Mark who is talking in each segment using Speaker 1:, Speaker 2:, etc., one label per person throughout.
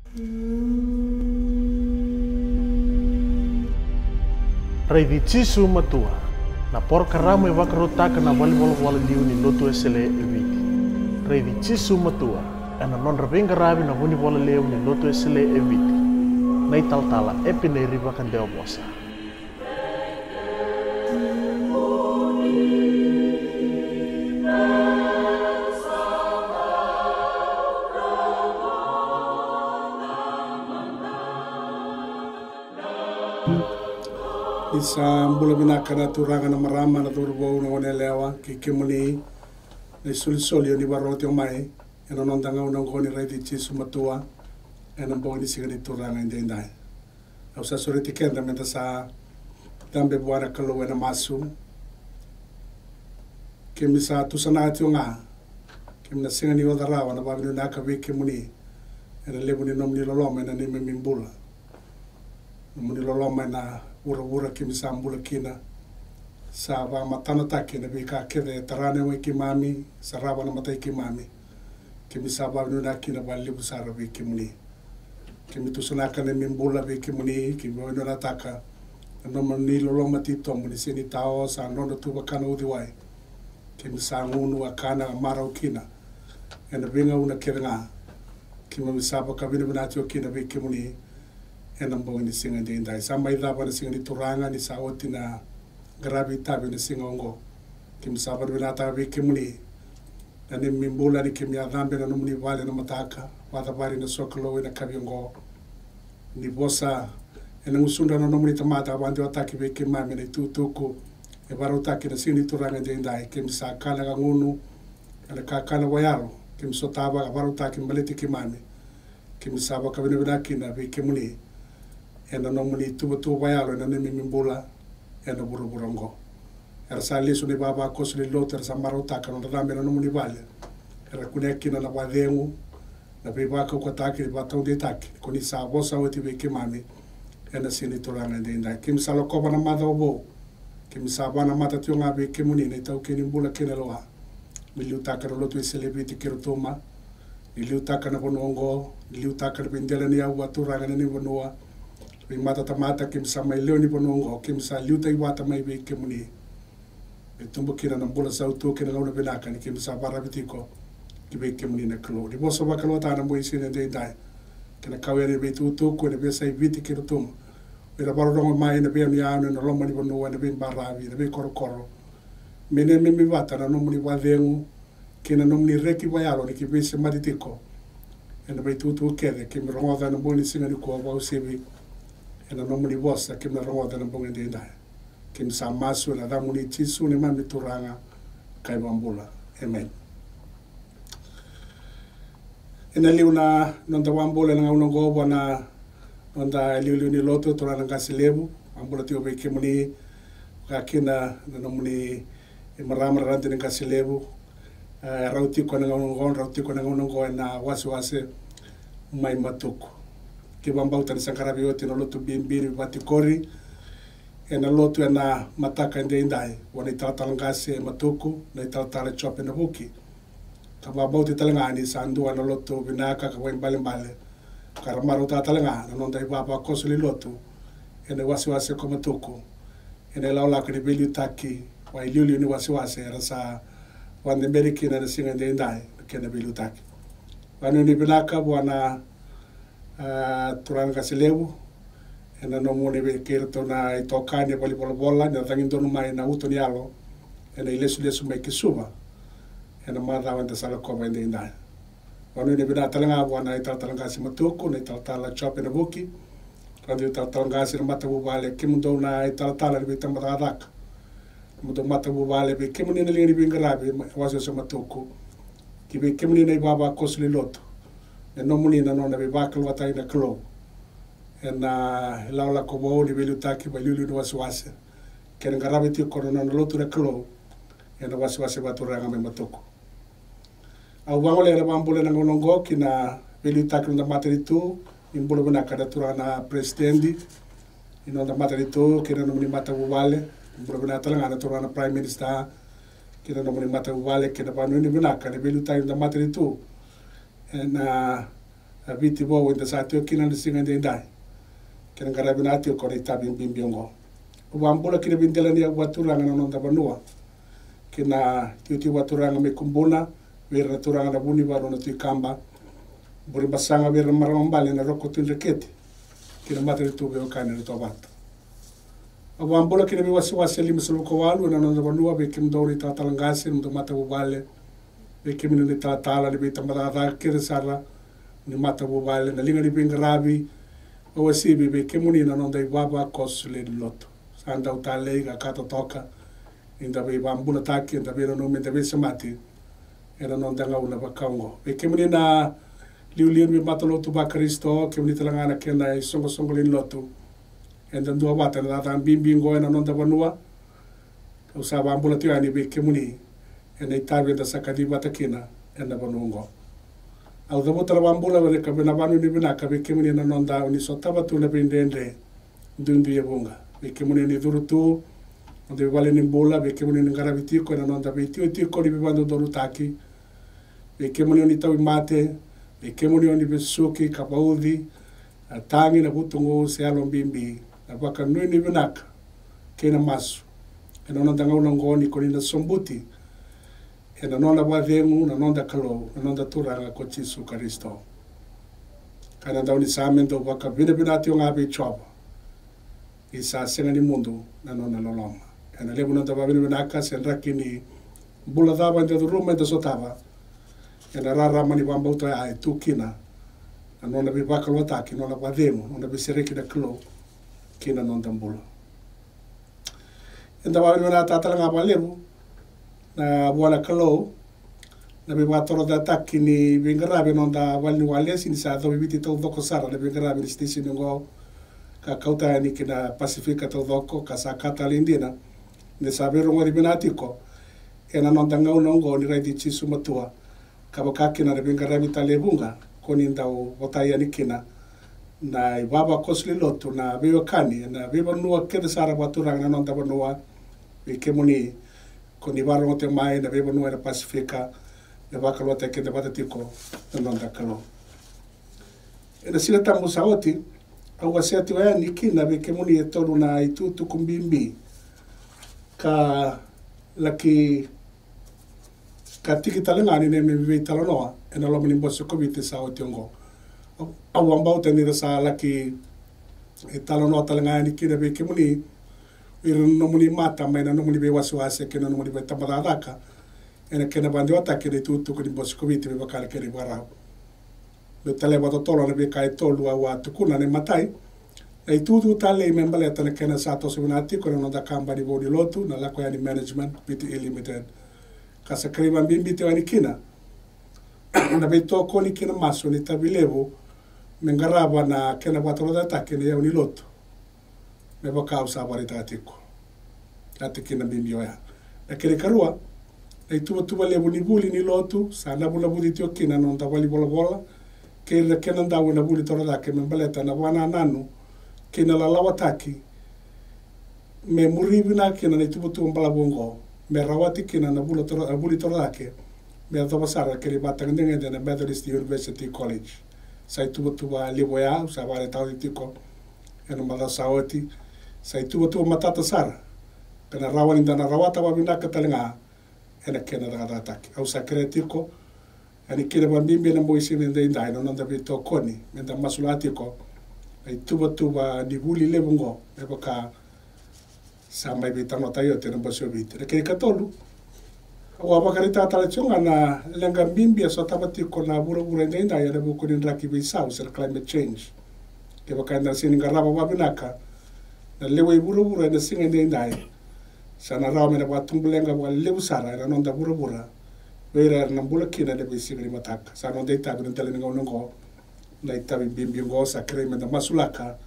Speaker 1: Rei Tisu matua, na porca ramo e vakarotaka na wala liu ni lotu esele eviti. Rei Tisu matua, e na non ravenga ravi na wuni wala leu ni lotu esele eviti. Nei taltala epi nei riva kandeo bosa.
Speaker 2: Isa mbula binaka na turanga na marama na turbo na wane lewa ki kimuni na sulisoli ni baroti o mai e na nondanga unang koni Rei Tisu matua e na mbong ni siga ni turanga hindi indai. Au sa suriti kenda menta sa dambe buana kalu e na masu kimi sa tusana ati o nga kimi na singa ni odarawa na babinu na akawi kimuni e na lebu ni nomni loloma e na nime mimbula nomni loloma e na ura kimi sa mbula kina sa wa matana take na bika kede tarane wa kimami sa rawa na matai kimami kimi sa ba nuna kina ba libu sa rabi kimuni kimi tusuna kana mimbula be kimuni kimi wa nuna taka no mani lo mati to muni sini tao sa no tu ba kana udi wai kimi sa ngunu akana marau kina ena binga una kirenga kimi sa ba kabina binati o kina be kimuni ena mbongi ni singa ndi indai samba idaba na singa ni turanga ni saoti na grabi tabi na singa ongo kimi sabar binata be kimuni na ni mimbula ni kimi adambe na numuni vale na mataka wata bari na sokolo na kabiongo ni bosa ena musunda na numuni tamata abandi wataki be kimami na tutuku e barutaki na singa ni turanga ndi indai kimi sa kala ga ngunu ena kakala wayaro kimi sotaba barutaki mbaleti kimami kimi saba kabina binaki na be kimuni ena nomuni tubutu bayalo ena nemi mimbula ena buruburongo era sa lisu ni baba kosli loter sa marutaka no dame na nomuni vale era kuneki na wadengu na beba ko kotaki ba taude taki koni sa bosa woti be kimami ena sini turanga ndenda kim sa lokoba na mada obo kim sa bana mata tionga be kimuni ne tau kini mbula kina loa miliutaka no lotu celebrity kirutoma miliutaka na bonongo miliutaka na bendela ni au turanga ni bonua bi mata tamata kim sa mai leoni bonongo kim sa liuta iwata mai be kimuni e tumbo kina na mbula sa utu kina launa benaka ni kim sa barabitiko ki be kimuni na klo di boso ba klo ta na mo isine de dai kina kawere be tutu ko ne be sai viti kirutum be la barodongo mai ne be mi anu no lomani bonua ne be baravi ne be korokoro mene me mi vata na no muni wadengu kina no muni reki bayalo ni ki be se maditiko ena be tutu kede ki mi rongoda na boni singa ni ko ba usebi ena no muni bosa ki mi rongoda na bonga de dai ki mi sa masu na da muni tisu ni mami turanga kai bambula amen ena liuna nonda wambula na uno go na nonda liu ni loto turanga kasilebu ambula tio be ki muni ka kina no muni e marama rante ni kasilebu rauti ko na ngon rauti ko na ngon na wase mai matuku ki bambau tan sankarabi oti no lotu bimbiri batikori e na lotu na mataka inde indai woni tatalangase matuku na tatala chope na buki taba bauti talangani sandu na lotu binaka ka wen bale karamaro tatalanga na nonda baba kosuli lotu e na wase ko matuku e na laula ko ni beli taki wa iliuli ni wase rasa wande meriki na singa inde indai ke na beli taki wanu ni binaka bwana turanga kasilebu ena no mone be kerto na itokani bali bola na tangindo no mai na uto ni alo ena ilesu mai kisuba ena mara wanda sala ko wende indai wanu ni bina talanga bwana italanga simatuko na italala chope na buki kandi italanga sir matabu vale kimundo na italala ni tamara rak mudo matabu vale be kimuni na lini bingarabe waso simatuko kibe kimuni na baba kosli loto e no muni na nona be bakal watai na klo e na laula ko bo ni belu taki ba lulu no waswase ke ngarabe ti ko no lotu na klo e na waswase baturanga me matoko au wangole na bambule na ngongo kina belu taki na materitu imbulo bana kada turana presidendi ino na materitu kina no muni mata wale imbulo bana talanga na turana prime minister kina no muni mata wale kina ba no ni bana kada belu taki na materitu na viti bo inda sa tio kina singa de dai kena ngarabi na tio ko ni tabi bimbiongo wambula kina bintela ni waturanga na nonda banua kina tio waturanga me kumbuna vera turanga na buni baro na tio kamba buri basanga vera marambale na roko tundreketi kina materi tu be okane na tobato wambula kina bi wasi lima suluko walu na nonda banua be kim dori tatalangasi ndo mata bubale be kim ni tatala be tamara kire sara ni mata bubale na linga ni bingarabi o sibi be kemuni na nonda ibaba kosle loto sanda utale ga kata toka inda be bambula taki inda be no me be samati era nonda ngauna bakango be kemuni na liulien mi mata loto ba Kristo kemuni talangana kena songo lin loto enda dua bata na ta bimbingo na nonda banua ka usa bambula tio ani be kemuni ena itabe da sakadi bata kina enda banungo au da bota bambula be ka bena banu ni bena ka be kemuni na nonda uni sotaba tu na bindende dundu ye bunga be kemuni ni durutu onde vale ni bola be kemuni ni ngaraviti ko na nonda be tio ko ni bando doru taki be kemuni ni tawi mate be kemuni ni be suki kapaudi tangi na butungo se alombimbi na baka nui ni benaka kena masu ena nonda ngauna ngoni ko ni na sombuti ena nonda wadengu na nonda kalo na nonda turanga ko Jesu Kristo kana dauni samendo baka bina tio ngabe choba isa senga ni mundu na nona loloma ena lebu nonda babina benaka senra kini bula dava nda ruma nda sotava ena rara mani bambauta ai tukina na nona be baka lotaki nona wadengu nona be sereki da klo kina nonda mbula enda babina tatalanga balebu na buana kalo na be watoro da taki ni bingarabe nonda walni walesi ni sa do biti to doko sara na bingarabe ni station ngo ka kauta ni kina Pacifica to doko ka sa Catalindina ne sabero ngori binatiko ena nonda ngau ngo ni raiti chisu matua ka bakaki na bingarabe talebunga koni ndao botaya ni kina na ibaba kosli lotu na beo kani na beba nuwa kede sara waturanga na nonda banua kemuni ko ni baro te mai na bebo no era Pacifica na bakalo te ke te batatiko na nonda kalo ena sila tamu saoti au waseti wa ni kina be kemuni e tolu na itu tukumbimbi ka laki ka tiki talanga ni ne me talonoa ena lo mini boso ko vite saoti ngo au ambau te ni sa laki e talonoa talanga ni kina be kemuni ira no muni mata mai na no muni be wasuase ke no muni be tamadaka ena kena bandi ota ke de tutu ko ni boskovite be bakala ke ri barao le tale bato tolo na be kai tolu wa tukuna ne matai e tutu tale membale tane kena sato subinati ko no da kamba di bodi lotu na la ko yani management pti limited kasa kriban bimbi te wani kina na be to ko ni kina maso ni tabilevo mengaraba na kena bato da takene ya ni lotu me va causa varitatiko ate kina bimbio ya na kere karua na tuba le buni buli ni lotu sa na bula budi tio kina non ta vali bola ke le kena nda na buli tora da ke membaleta na wana nanu kina la lawataki me muribina kina na tuba mbala bongo me rawati kina na bula tora buli tora da ke me to basara ke ribata ngende na Methodist University College sa tuba liboya sa vale tautiko eno mala saoti sai tu matata sara kana rawani dana rawata wa binaka talenga ena kena da taki au sakretiko ani kile bambimbi na moisi nende indai no nda bito koni menda masulatiko ai tuba dibuli lebungo eboka samba bitano tayo tena baso bit ke katolu wa bakarita talachonga na lenga mbimbi so tabatiko na bura ndai ya buko ni raki bi south climate change ke bakanda sininga raba wa binaka na lewe bura na singa ndai sana rawa mena batumbulenga wa lebu sara na nonda bura vera na mbula kina de bisinga ni mataka sana ndai tabi ntele ngo na itabi bimbi ngo sa krema da masulaka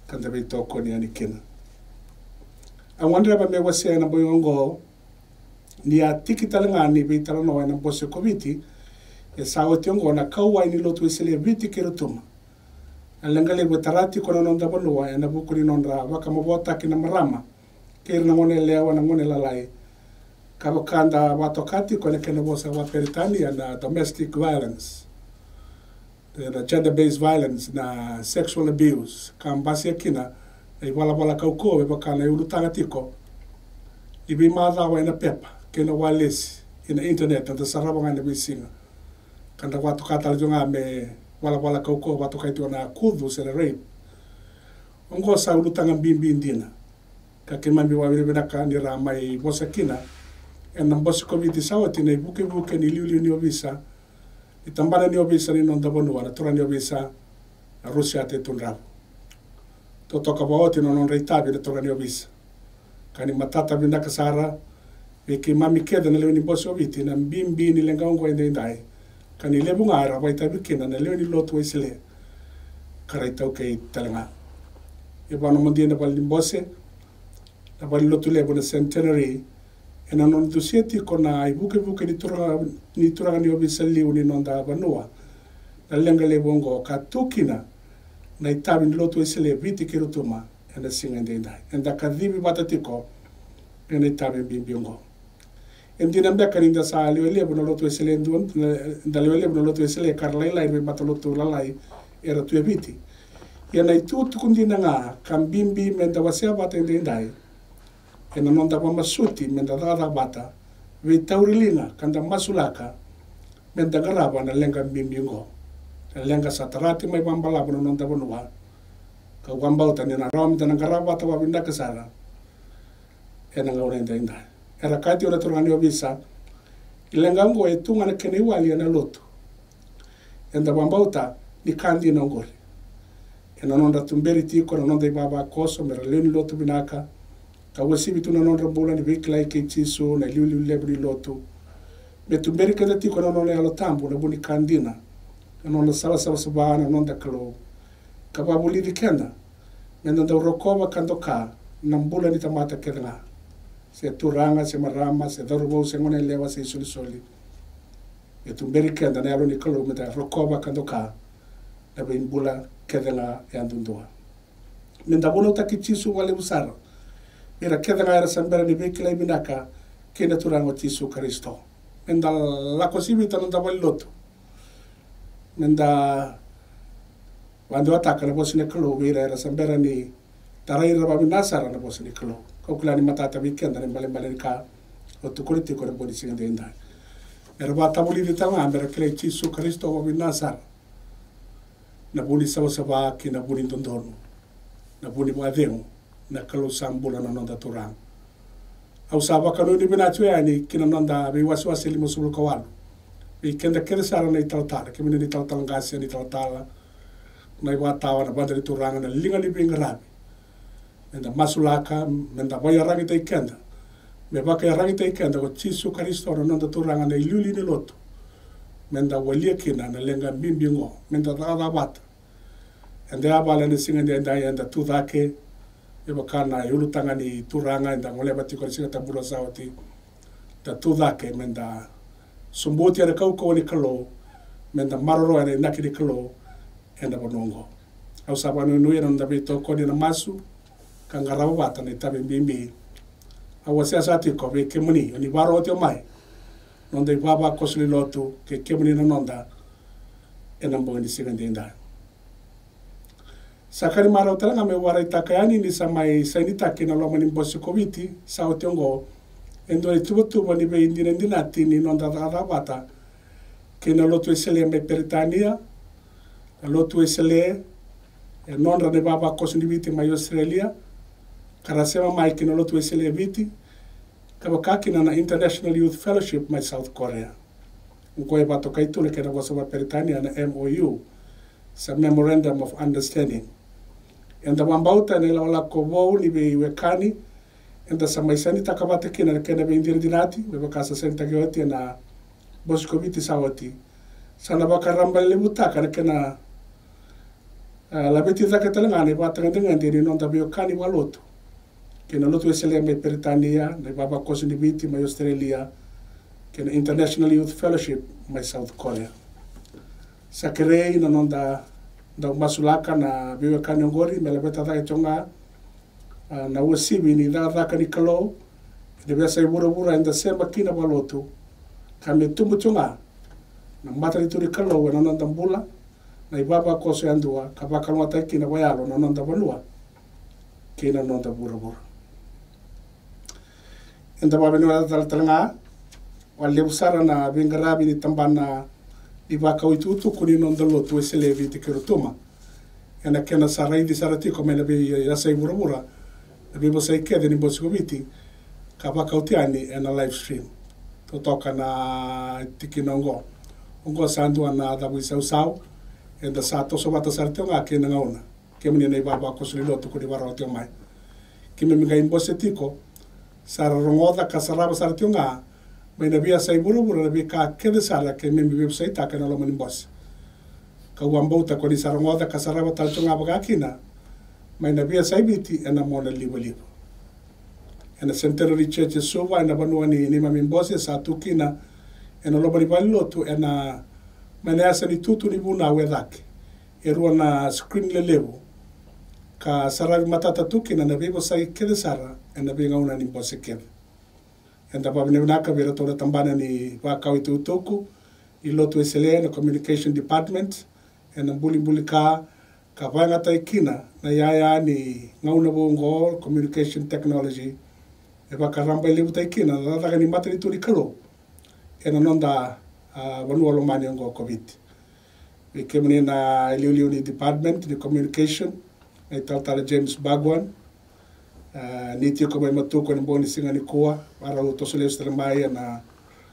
Speaker 2: kanda be toko ni anikina awandra ba me wase na boyongo ni atiki talanga ni be talano na bose komiti e sawo tiongo na kawa ni lotu isele biti kerutuma alangale botarati kono nonda bonwa na bukuri nondra waka mabota kina marama kirna ngone lewa na ngone lalai kabakanda watokati kone kene bosa wa peritani na domestic violence the gender-based violence na sexual abuse kambasi kina ai wala kauko e baka na ulutanga tiko ibi madha wa ina pepa kena walesi ina internet anta sarabanga na bisinga kanda watu katal jonga me wala kauko watu kaito na kudhu sere rape ongo sa ulutanga bimbi ndina ka kemambi wa vile ka ni rama i bosakina en nambosi covid sawati na buke ni liuli ni obisa itambana ni obisa ni nonda bonu wala tora ni obisa Rusia te tunrao to toka baoti non reitabi le tora ni obisa kani matata binda kasara e ke mami keda na leoni bosi obiti na bimbi ni lenga ongo ende ndai kani lebu ngara wa itabi kina na leoni lotu isle karaita okay talanga e bana mondie na bali mbose na bali lotu lebu na centenary ena non dosieti kona ibuke ni tura ni obisa liu ni nonda banua na lenga le bongo katukina na itabi lotu isle viti kirutuma ena singa ndai enda kadhibi batatiko ena itabi bimbiongo endina mbeka ninda sa liwele bono lotu isle ndon ndaliwele bono lotu isle karlaila ibe batalotu lalai era tu viti ena itu kundina nga kambimbi menda wasia batende ndai ena nonda masuti menda dada bata we taurilinga kanda masulaka menda garaba na lenga bimbingo na lenga satarati mai bambala bono nonda bonwa ka wambauta ni na rom tana garaba ta wabinda kasara ena ngore ndenda era kati ora turani obisa ilenga ngo etunga na kene wali na loto enda wambauta ni kandi na ngore ena nonda tumberi tiko na nonda ibaba koso mera leni loto binaka kawasi bituna nonda bola ni vikla ke tiso na liuli lebri loto betumberi kada tiko na nonda alo tambo na buni kandina na nonda sala sabana nonda kalo kababuli dikenda nonda rokoba kandoka na mbula ni tamata kedla se turanga se marama se darubo se ngone lewa se soli betumberi kenda na alo ni kalo meta rokoba kandoka na bimbula kedla yandundua menda bono takichisu wale usara mira kedla era sambera ni bekla ibinaka kena turango tisu Kristo menda la cosibita non dava loto menda quando attacca la bosine klo mira era sambera ni taraira babinasara na bosine klo kokulani matata weekend na mbale ka otukuliti ko bodi singa denda era bata boli di tama mera kle tisu Kristo babinasara na buni sawa kina buni tondono na buni badeo na kalo sambula na nonda turang au saba kanu ni bina tue ani kina nonda be waswasi limo sulu kawalu be kenda keda sara na italtala kemina ni taltala ngasi ni taltala na iwa tawa na bandari turang na linga ni binga rabi menda masulaka menda boya rangi te kenda me baka rangi te kenda ko tisu Kristo na nonda turang na iluli ni loto menda walia kina na lenga bimbingo menda dada bata ende abala ni singa ndenda yenda tudake eba kana yulutanga ni turanga enda ngole batiko singa tabula sauti ta tudake menda sumbuti ara kauko ni kalo menda maroro ara nakini kalo enda bonongo au sabano no era nda bito ko ni na masu kangarawa bata ni tabe bimbi au sia ko be kemuni ni baro te mai nonde baba kosli lotu ke kemuni na nonda ena mbongi singa ndenda sakari mara utalanga me wara itakayani ni samai sainita kina loma ni bosi koviti sa otiongo endo e tubo ni be indina tini nonda bata kina lotu esele me Britania lotu esele e nonda ne baba kosni viti mai Australia karasema mai kina lotu esele viti kabakakina na International Youth Fellowship mai South Korea uko e bato kaitule kina wasoma Britania na MOU sa Memorandum of Understanding enda mambauta ne la kovo ni be wekani enda samaisani takabate kina kena be indir dinati be bakasa senta geoti na boskoviti sawati sana bakaramba le butaka kena la beti zakatanga ne batanga ngandi ni nonda be kani waloto kena loto esele me Britania ne baba kosini biti ma Australia kena International Youth Fellowship mai South Korea sakerei na nonda da masulaka na biwe kanyongori melebeta da chonga na wasibi ni da kani kalo de besa ibura inda semba kina balotu kame tumbu chonga na matari turi kalo na nonda mbula na ibaba ko se andua ka bakalwa tai kina wayalo na nonda vanua kina nonda bura enda ba benua talanga wale usara na bingarabi ni tambana ibaka uitutu kuni nonda lotu eselevi te kerutuma ena kena sarai di sarati ko mena be ya sai bura na be sai kede ni bosgoviti ka bakautiani ena live stream to toka na tikinongo ongo sandu ana da wisau sau enda sato so bata sartonga ke na ngauna ke meni nei baba ko silo to ko di baro te mai ke me ngai imbosetiko sara rongoda ka saraba sartonga me na bia sai buru na be ka ke de sara ke me be sai ta ka na lo mani bos ka wambota ko di sara rongoda ka saraba taltonga baga kina me na bia sai biti ena mona libo ena centenary church sova ena banuani ni mami bos sa tukina ena lo bari balloto ena mana asa ni tutu ni buna wedake e rua na screen le levo ka saravi matata tukina na bebo sai kede sara ena benga una ni bose kede enda pa bine naka vera tola tambana ni wakau itu utoku i lotu esele na communication department ena buli ka vanga tai kina na yaya ni ngauna bongo communication technology e bakaramba levu tai kina na daga ni matari turi kalo ena nonda vanua lo mani ngo covid we came in Liuli department the communication e tala James Bagwan ni tio ko mai matu ko ni boni singa ni koa para o tosole stra mai na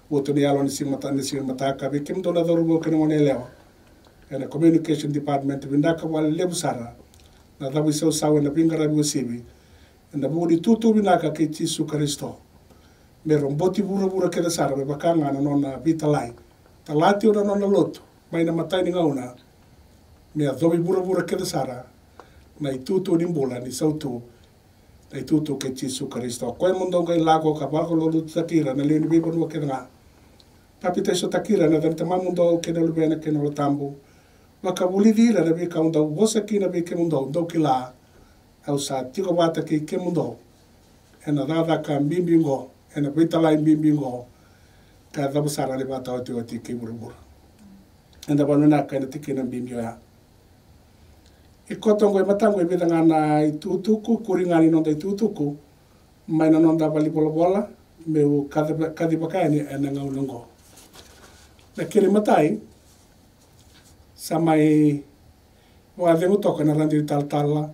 Speaker 2: o to ni alo ni singa mata ka we came dona do ro ko ni mone leo ena communication department vinda ka wala lebu sara na da wisau sawe na pingara bi sibi na budi tutu vinaka ke Jesu Kristo me romboti bura ke sara be bakanga na nona vitalai talati ora nona loto mai na matai ni ngauna me adobi bura ke sara na itutu ni mbola ni sautu na itutu ke Jesu Kristo ko mundo ngai lago ka ba ko lo takira na le ni bibo no ke nga papita so takira na dante mamundo ke no bene ke no tambu makabuli dira na be ka unda wosa ki na be ke mundo do kila au sa tiko bata ke mundo ena dada ka bimbingo ena vitalai bimbingo ka dabu sara le bata o te ke burubura enda banuna ka na tiki na bimbio ya e kotongo e matango e vidanga na itutuku kuringani nonda itutuku mai na nonda vali bola me o kadi bakani ena ngaunango na kiri matai sa mai wa vengo toka na randi taltala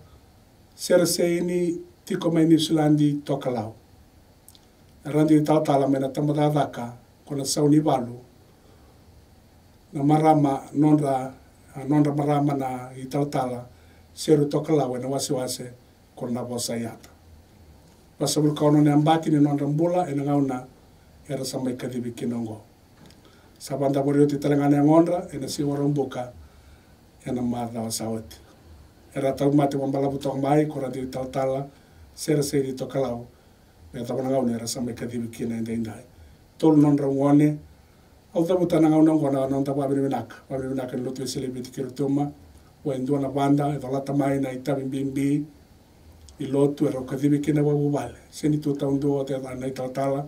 Speaker 2: sera seini tiko mai New Zealandi toka lau randi taltala mai na tamadadaka kona sauni valu na marama nonra marama na italtala seru toka lau na wase kona bosa yata basa vulkaono ne ambaki ni nonra mbula ena ngauna era samai kadibi kinongo sabanda borio ti talangane ngonra ena siwara mbuka ena madha wasawati era tau mate wambala butong mai kora di taltala sera seri toka lau me tabana ngauna era samai kadibi kina indai tol non rangone au tabu tana ngau ngona non tabu abiri minaka no tu celebrity kirutuma o endua na banda e valata mai na itabi bimbi i lotu e rokadibi kina wa wale seni tu taundo te na itatala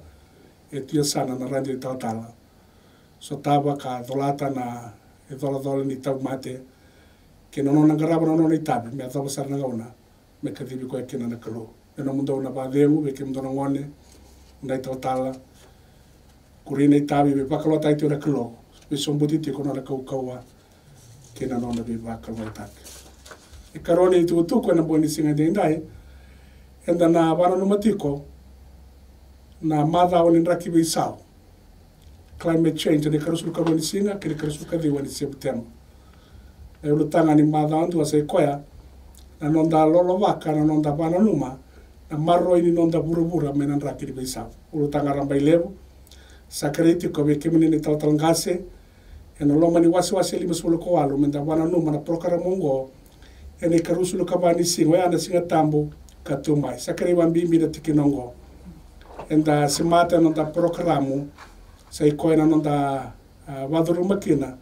Speaker 2: e tia sana na randi itatala so taba ka dolata na e dola ni tabu mate ke no na garaba no ni tabi me tabu sarna ngauna me kadibi ko kina na kalo e no mundo na bademu be ke mundo ngone na itatala kurina i tabi be pakalo tai te ora kalo be sombuti te kono na kaukaua ke na nona be pakalo tai e karoni tu ko na boni singa de ndai enda na vana no matiko na madha o raki be sao climate change ne karusu ka boni singa ke karusu ka diwa ni september e lutanga ni madha andu ase koya na nonda lolo vaka na nonda vana numa na marro ini nonda burubura mena raki be sao lutanga ramba ilevo sakariti ko be kemene ni talangase ena loma ni wasi lima solo ko alu menda wana no mana prokara mongo ene karusu lo kabani singo ya na singa tambo katumai sakari wambi mi da tikinongo enda semata no da programo sai ko ena no da waduru makina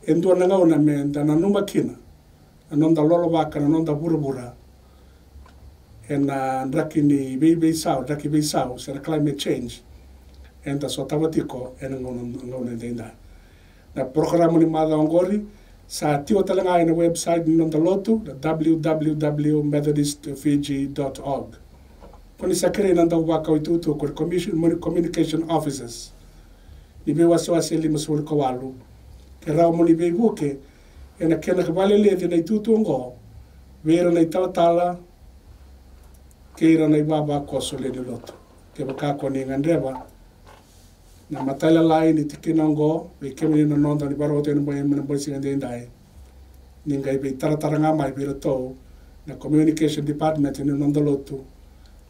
Speaker 2: endo na ngauna menda na no makina non da lolo vaka non da burubura ena ndakini be sao sera climate change enda so tabatiko ena ngona denda na programa ni mada ngori sa tio talanga ina website ni nonda lotu www.methodistfiji.org. Koni sakere nanda waka itutu ko communication officers. Ni be wasiwasi lima sulu kawalu. Ke rao moni be buke ena kena kabale le na itutu ngo vera na talatala ke ira na ibaba koso le ni lotu. Ke baka ko ni ngandreba na matala lai ni tikina ngo be kemeni na nonda ni barote ni boye mena boisi ngande ndai. Ninga be tarataranga mai be to na communication department ni nonda lotu.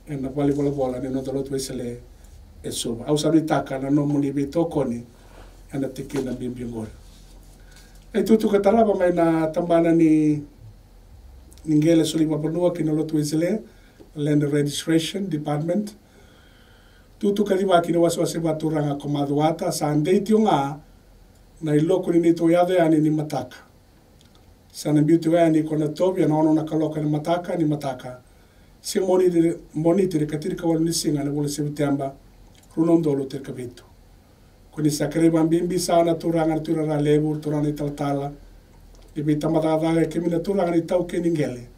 Speaker 2: En na pali bola ni nonda lotu esele esuba. Au sabi taka na no moni be tokoni ana tikina bimbingori. Ai tutu ka taraba mai na tambana ni Ningele suli mapanua kina lotu esele Land Registration Department. Tutu ka liwa kina waswase baturanga komaduata sa andei tionga na iloko ni to yade ani ni mataka. Sana biutu ani kona tobi na ono na kaloka ni mataka. Si moni tere katiri kawal ni singa na wala September runondolo tere kabitu. Kuni sakre bambimbi sana turanga turara lebu turana talatala. Ibi tamadada kemina turanga ni tau ke Ningele.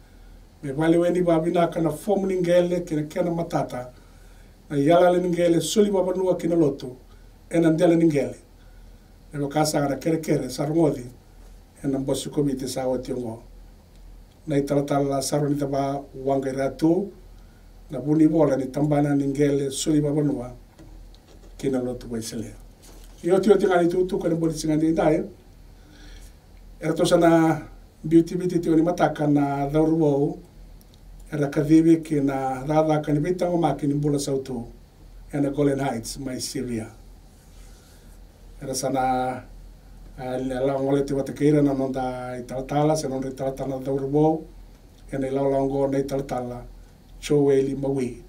Speaker 2: Me vale weni babina kana fomu Ningele kena matata. Na yala le Ningele suli babanua kina lotu ena ndela Ningele. Ebo kasa ana kere sarungodi ena mbosu komite sa wationgo. Na italatala saruni taba wangairatu na buni bola ni tambana Ningele suli babanua kina lotu waisele. Yo tingani tutu kana boli singandi ndai. Era to sana beauty tio ni mataka na dauruo era kadhibi kina rada kanibita ngoma kini mbula sautu ena Golden Heights my Syria. Era sana la ngole te watakeira na nonda italatala se nonda italatala dauruo ena ila longo na italatala choweli mawi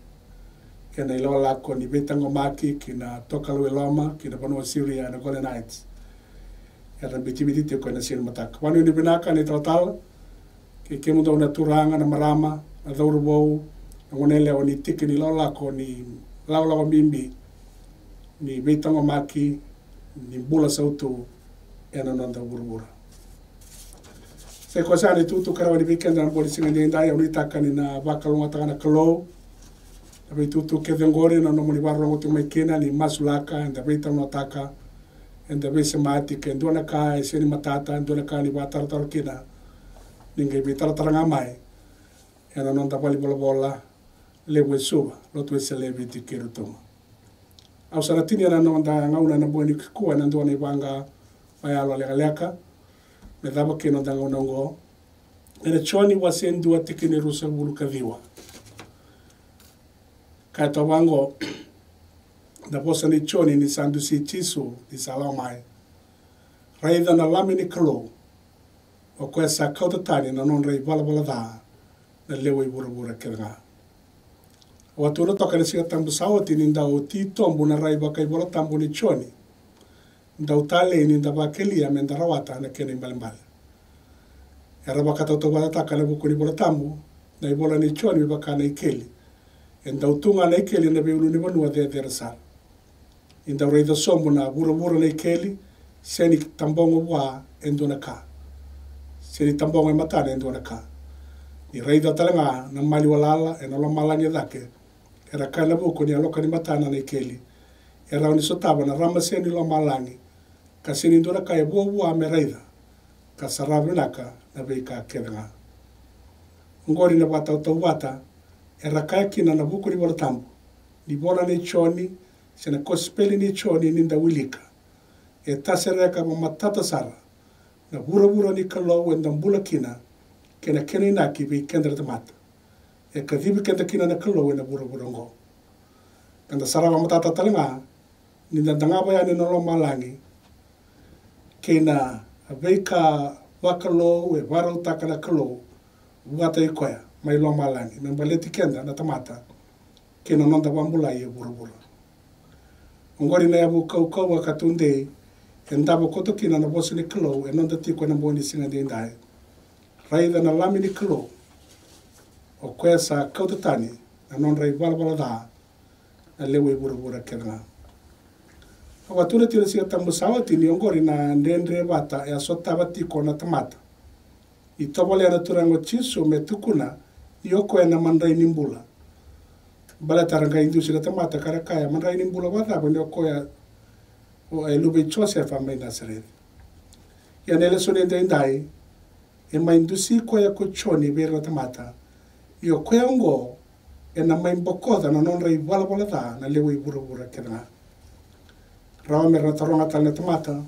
Speaker 2: ena ila la koni bita ngoma kina tokalu eloma kina panua Syria ena Golden Heights. Era biti te ko na sin matak. Wanu ni binaka ni total ke kemu do na turanga na marama na daurubo ngone le oni tikini lola ko ni laula bimbi ni betango maki ni bula sautu ena nonda burbura. Se ko sa ni tutu karawa ni weekend na boli singa ni ndai oni takani na bakalunga takana klo. Tabe tutu ke dengore na no moni barro ngoto mai kena ni masulaka enda betango taka. Enda bese mati ke ndona ka eseni matata ndona ka ni batar kina ninge bitarataranga mai ena nonda pali bola lewe suba lotu esele biti kirutuma au saratini ana nonda ngauna na boni kikuwa na ndona ibanga mayalo legaleka me daba ke nonda ngaunongo ena choni wasendu atikini rusa bulukadhiwa kato wango da posa ni choni ni sandu si tisu ni salamai. Raida na lami ni kalo. O koe sa kautatani na non rei bala da na lewe bura kira. O atura toka ni siga tambu sawati ni ndao ti tombu na rai baka ibola tambu ni choni. Ndao tale ni ndaba kelia menda rawata na kene mbalimbali. Era baka tauto bala taka na buku ni bola tambu na ibola ni choni baka na ikeli. Ndao tunga na ikeli na beulu ni manua de sara. Inda reida sombo na bura na ikeli seni tambongo wa endona ka. Seni tambongo e matane endona ka. Ni reida talanga na mali walala e na lo malangi dake. Era kana buko ni aloka ni matana na ikeli. Era oni sotaba na rama seni lo malangi. Ka seni endona ka e bua me reida. Ka sarabi naka na beika kedanga. Ngori na wata utawata era kaya kina na buko ni bola tambo. Ni bola ni choni sena kospeli ni choni ninda wilika. E tasereka matata sara. Na bura ni kalau wenda mbula kina. Kena inaki bi kendra tamata. E kadhibi kenda kina na kalau wenda bura ngo. Kanda sara matata talinga. Ninda dangaba ya ni nolo malangi. Kena veika wakalo we varau taka na kalau. Wata ikoya. Mai lo malangi. Membaleti kenda na tamata. Kena nonda wambula ye bura. Ngori na yabu kau katunde endaba koto kina na bosi ni kilo e nonda tiko na boni singa de ndai. Raida na lami ni kilo o kwesa kautatani na non rai bala da na lewe bura kena. Wakatuna tira siya tamusawa tini ongori na ndendre wata ya sota wati kona tamata. Itobole na turango chiso me tukuna yoko ya na mandai nimbula. Bala taranga indusi na tamata karakaya mandai nimbula wata bende yoko ya lube Joseph amai Nazareth. Ya nele sonende indai ma indusi ko ya kochoni vera tamata. Yoko ya ngo na mai mbokoda na non rei wala da na lewe bura kena. Rawa me rataronga tala tamata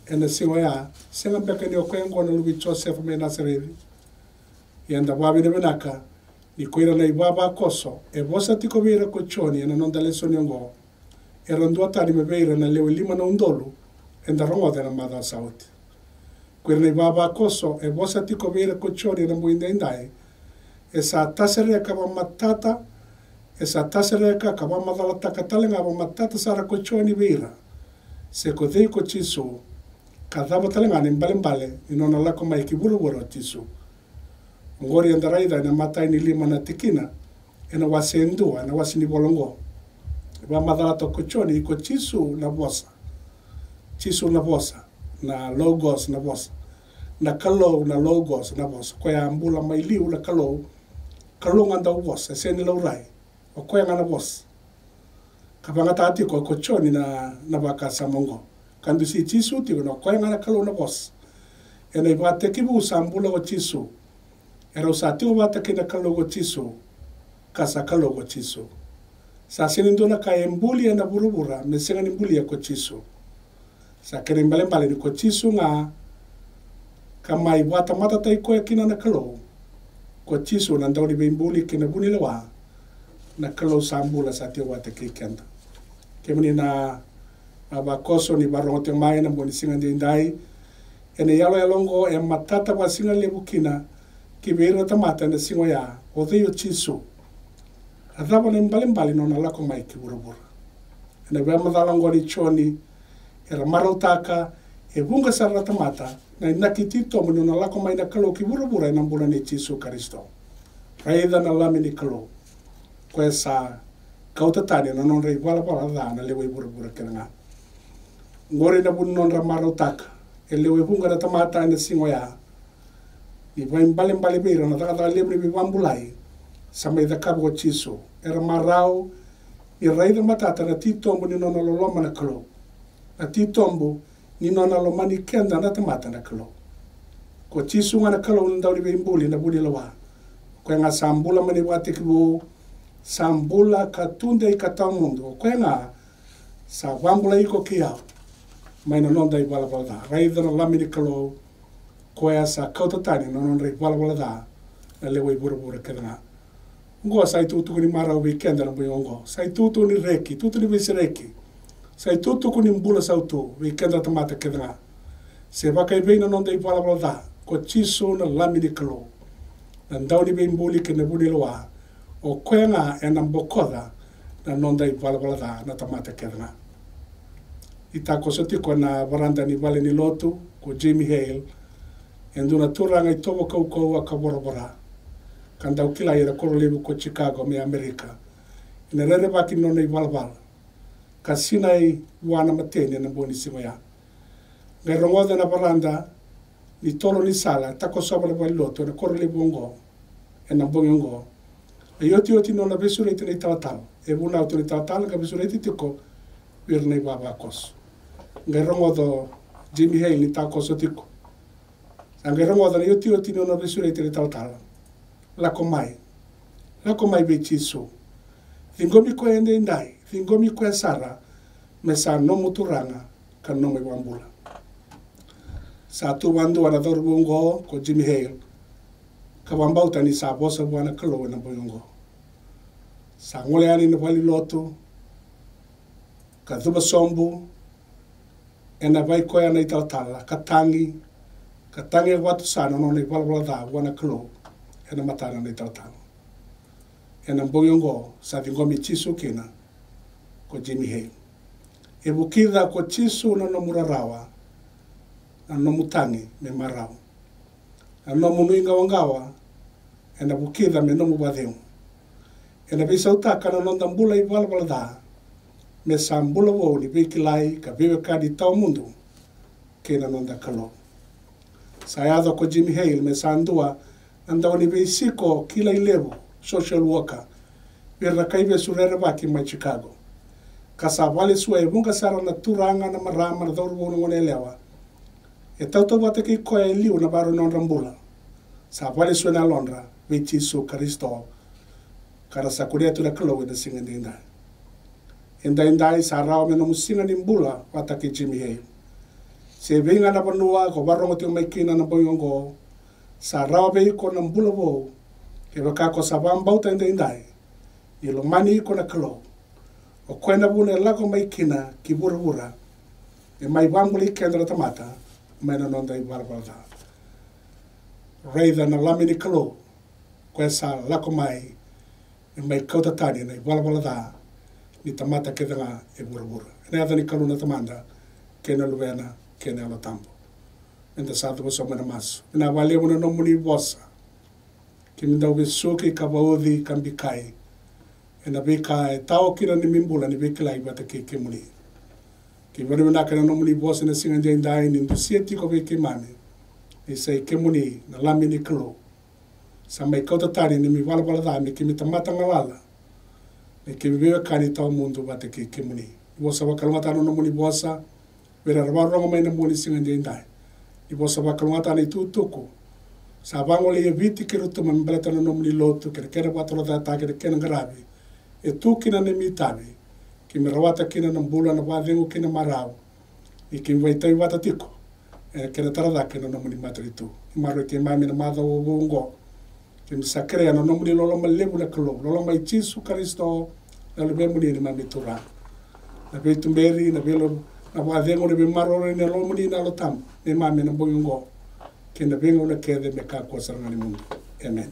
Speaker 2: ena siwa ya senga beka ni okwengo na lubi Joseph me Nazareth yanda wabi benaka ni koira na ibaba koso e vosa tiko vera kochoni ena non dale soniongo e randua tani me vera na lewe lima na undolu enda rongo de na mada sauti koira na ibaba koso e vosa tiko vera kochoni ena muinda indai e sa tasere kama matata esa tasareka kama madala takatalenga ba matata sara kochoni vera se ko dei ko chisu kadaba talenga ni mbale inona lako mai kiburu chisu ngori andarai da na matai ni lima na tikina ena wasendu ana wasini bolongo ba madala to kochoni ko chisu na bosa na logos na bosa na kalo na logos na bosa ko ya ambula mai liu na kalo nganda bosa seni laurai o koe ngana bos. Kapanga tati ko kochoni na baka samongo. Kandu si chisu ti no koe ngana kalo na bos. E nei wate kibu sambula o chisu. E rau sa tiwa wate kina kalo o chisu. Kasa kalo o chisu. Sa sininduna ka embuli na burubura me senga nimbuli ya ko chisu. Sa kere mbale ni ko chisu nga kamai wata mata tai koe kina na kalo. Ko chisu na ndauri be imbuli kina bunilewa. Na kalau sambula sa tia wate kikenda. Kemani na abakoso ni barongo te mai na boni singa de indai. Ene yalo yalongo e matata wa singa lebukina ki beira tamata na singo ya o deyo chisu. Adaba na mbali no na lako mai ki burubura. Ene bea madalongo ni choni e ramarotaka e bunga sarra tamata na inakitito munu na lako mai na kalo ki burubura e nambula ni chisu Karisto. Raida na lami ni kalo. Ko esa kautatani no non rei wala da na lewe bura kenanga ngore na bun non ramaro tak e lewe bunga na tamata na singo ya i vai mbale bira na taka lebre bi bambulai samai da kabo chiso era marao i rei da matata na titombo ni non lo na klo na titombo ni non lo mani kenda na tamata na klo ko chiso na klo ndau ri mbuli na buli lawa ko nga sambula mani wate kibo sambula katunda i kata mundo ko nga sa wambula iko kia mai non dai bala da raida na lamini kalo ko ya sa kautatani non rei bala da na lewe bura kana ngo sai tutu ni mara weekend na boyongo sai tutu ni reki tutu ni visreki sai tutu ni mbula sautu weekend ta mata kana se va kai bene non dai bala da ko chiso na lamini kalo na ndauni be mbuli ke na buniloa o koenga e na mbokoda na nonda i wala na tamata kerna. I tako sotiko na varanda ni vale ni lotu ko Jimmy Hale e nduna turanga i tomo kau a ka borobora. Kanda ukila i rakoro lebu ko Chicago me Amerika. Ina rere baki nona i wala. Ka sina i wana matene na boni simaya. Ngai rongoda na varanda ni tolo ni sala tako sobale vali lotu na koro lebu ngo e na bongi ngo. E yoti no na besurete nei tawatal. E buna auto nei tawatal ka besurete tiko wir nei baba kos. Ngai rongodo Jimmy Hale ni ta koso tiko. Ngai rongodo na yoti no na besurete nei tawatal. La komai be chiso. Thingomi ko ende indai, thingomi ko sara me sa no muturanga ka no me bambula. Sa tu wandu ana dorbungo ko Jimmy Hale. Ka wambauta ni sa bosa buana kalo na boyongo. Sa ngole ani na wali lotu, ka thuba sombu, e na vai koea na itautala, ka tangi e watu sana no na wala da wana kalo, e na matana na itautala. E na mboyongo sa vingomi chisu kina, ko Jimmy Hale. E bukida ko chisu na no murarawa, na no mutangi me marau. Na no munuinga wangawa, e na bukida me no mubadheu. E na bisa utaka na nonda mbula i wala da, me sambula wo ni be kilai ka be ka di tau mundu ke na nonda kalo sayado ko Jimmy Hale me sandua anda ni be siko kila ilevo social worker vera kai be surere ba ki mai Chicago kasa vale sua e bunga sara na turanga na marama na dor wono ngone lewa e tauto bate ki ko e liu na baro non rambula sa vale sua na Londra be Chiso Kristo kara sakuria tu na kalo na singa dinda indai sarau me no musinga ni mbula wata ki Jimmy Hale se venga na panua ko barongo te mai kina na boyongo sarau be ko na mbula bo ke waka ko sabam bauta indai ilo mani ko na kalo o kwena bune lako mai kina ki burura e mai bambuli kendra tamata mai na nonda i barbalda reida na lamini kalo ko esa lako mai e mai kauta tani na i barbalda ni tamata kedanga e burura ne ada ni kalo na tamanda kena luena kena lo tambo enda sato so mana mas na vale una no muni bossa ki minda we soki ka baudi kambikai ena beka e tau kira ni mimbula ni beka lai bata ke muni ki vare na kana no muni bossa na singa dai ni ndusieti ko beke mane e sei ke muni na lamini klo sa mai kauta tani ni mi wala da mi ki mi tamata ngala e ki mi ka ni tau mundu bata ke muni bossa wa kalmata no muni bossa vera rabarrongo mai na muni singa dai i bossa wa kalmata ni tutuku sa bango le viti ke rutu mambalata no muni lotu ke kera batolo da ta ke kena gravi e tu kina ne mitabi ki me rawata kina na mbula na wadengu kina marau i ki me waitai wata tiko e kena tarada kina no muni matri tu i maro ke mami na mada o bongo ki me sakrea no muni lolo malebu na kalo lolo mai Chiso Kristo na lebe muni ni mami tura na be tumberi na belo na wadengu na be maro na lolo muni na lo tam ne mami na bongo kina bengo na kede me ka kwa sarangani mundu amen